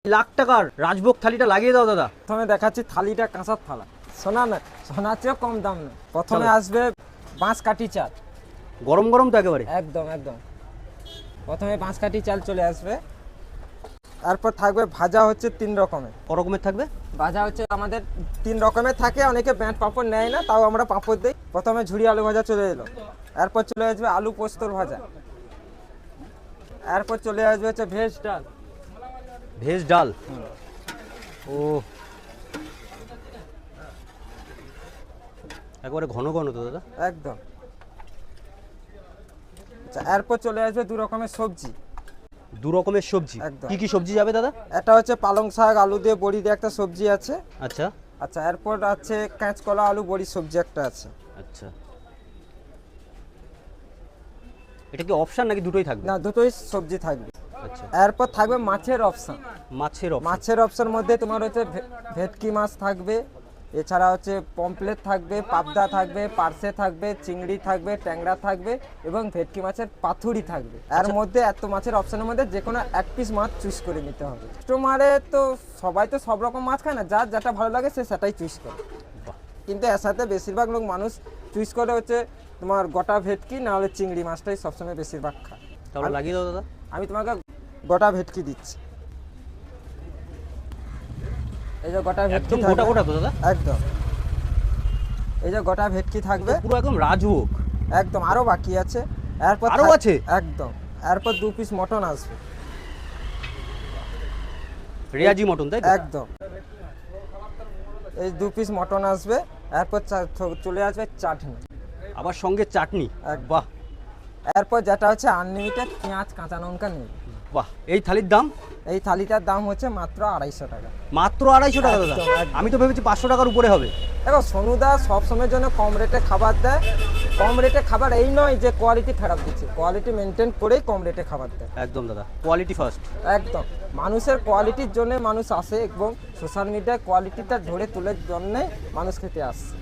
লাখ টাকার রাজভোগ থালিটা লাগিয়ে দাও দাদা। প্রথমে দেখাচ্ছি থালিটা কাঁসার থালা, সোনা না, সোনার চেয়েও কম দাম না। প্রথমে আসবে বাঁশকাঠি চাল, গরম গরম তো একেবারে। একদম একদম। প্রথমে বাঁশকাঠি চাল চলে আসবে, তারপর থাকবে ভাজা হচ্ছে 3 রকমের। ক রকমের থাকবে? ভাজা হচ্ছে আমাদের 3 রকমের থাকে, অনেকে ব্যাট পাঁপড় নেয় না, তাও আমরা পাঁপড় দিই। প্রথমে ঝুড়ি আলু ভাজা চলে এলো, এরপর চলে আসবে আলু পোস্তর ভাজা, এরপর চলে আসবে হচ্ছে ভেজ ডাল। ভেজ ডাল, ও একবারে ঘন ঘন তো দাদা। একদম। আচ্ছা, এরপর চলে আসবে 2 রকমের সবজি। 2 রকমের সবজি, একদম। কি কি সবজি যাবে দাদা? এটা হচ্ছে পালং শাক আলু দিয়ে বড়ি দিয়ে একটা সবজি আছে। আচ্ছা আচ্ছা, এরপর আছে কাঁচকলা আলু বড়ি সবজি একটা আছে। আচ্ছা, এটা কি অপশন নাকি দুটোই থাকবে? না, দুটোই সবজি থাকবে। আচ্ছা, এরপর থাকবে মাছের অপশন। মাছের অপশন। মাছের অপশন মধ্যে তোমার হচ্ছে ভেটকি মাছ থাকবে, এছাড়া হচ্ছে পমপ্লেট থাকবে, পাবদা থাকবে, পার্সে থাকবে, চিংড়ি থাকবে, ট্যাংরা থাকবে এবং ভেটকি মাছের পাথুরি থাকবে। এর মধ্যে এত মাছের অপশনের মধ্যে যে কোনো এক পিস মাছ চুজ করে নিতে হবে। কাস্টমারে তো সবাই তো সব রকম মাছ খায় না, যার যেটা ভালো লাগে সে সেটাই চুজ করে। বাহ, কিন্তু এর সাথে বেশিরভাগ লোক মানুষ চুজ করে হচ্ছে তোমার গোটা ভেটকি না হলে চিংড়ি মাছটাই সবসময় বেশিরভাগ খায়। তাহলে লাগিয়ে দাও দাদা। আমি তোমাকে গোটা ভেটকি দিচ্ছি, এই যে গোটা ভেটকি একদম গোটা থাকবে। গোটা তো দাদা? একদম, এই যে গোটা ভেটকি থাকবে, পুরো একদম রাজভোগ। একদম। আরো বাকি আছে, এরপর আরো আছে? একদম। এরপর 2 পিস মটন আসবে, রেয়াজি মটন, তাই তো? একদম। এই 2 পিস মটন আসবে, এরপর চলে আসবে চাটনি, আবার সঙ্গে চাটনি। একদম। বাহ এরপর যেটা হচ্ছে আনলিমিটেড পেঁয়াজ কাঁচা লঙ্কা নেই। বাহ, এই থালির দাম এই থালিটার দাম হচ্ছে মাত্র 250 টাকা। মাত্র 250 টাকা দাদা? একদম, একদম। আমি তো ভেবেছি 500 টাকার উপরে হবে। দেখো সোনুদা সবসময়ের জন্য কম রেটে খাবার দেয়। কম রেটে খাবার এই নয় যে কোয়ালিটি খারাপ দিচ্ছে, কোয়ালিটি মেনটেন করেই কম রেটে খাবার দেয়। একদম দাদা, কোয়ালিটি ফার্স্ট। একদম, মানুষের কোয়ালিটির জন্য মানুষ আসে এবং সোশ্যাল মিডিয়ায় কোয়ালিটিটা ধরে তোলার জন্যে মানুষ খেতে আসছে।